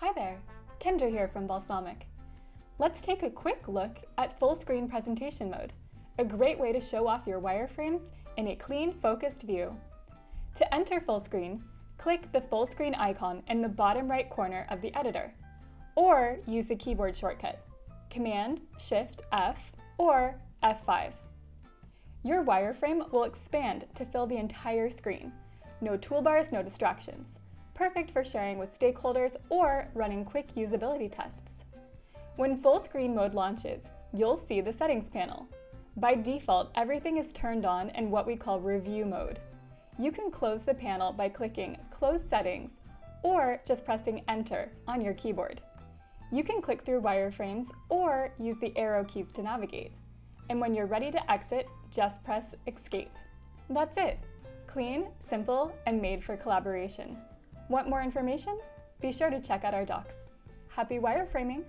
Hi there, Kendra here from Balsamiq. Let's take a quick look at full screen presentation mode, a great way to show off your wireframes in a clean, focused view. To enter full screen, click the full screen icon in the bottom right corner of the editor, or use the keyboard shortcut, Command, Shift, F, or F5. Your wireframe will expand to fill the entire screen. No toolbars, no distractions. Perfect for sharing with stakeholders or running quick usability tests. When full screen mode launches, you'll see the settings panel. By default, everything is turned on in what we call review mode. You can close the panel by clicking Close Settings or just pressing Enter on your keyboard. You can click through wireframes or use the arrow keys to navigate. And when you're ready to exit, just press Escape. That's it. Clean, simple, and made for collaboration. Want more information? Be sure to check out our docs. Happy wireframing!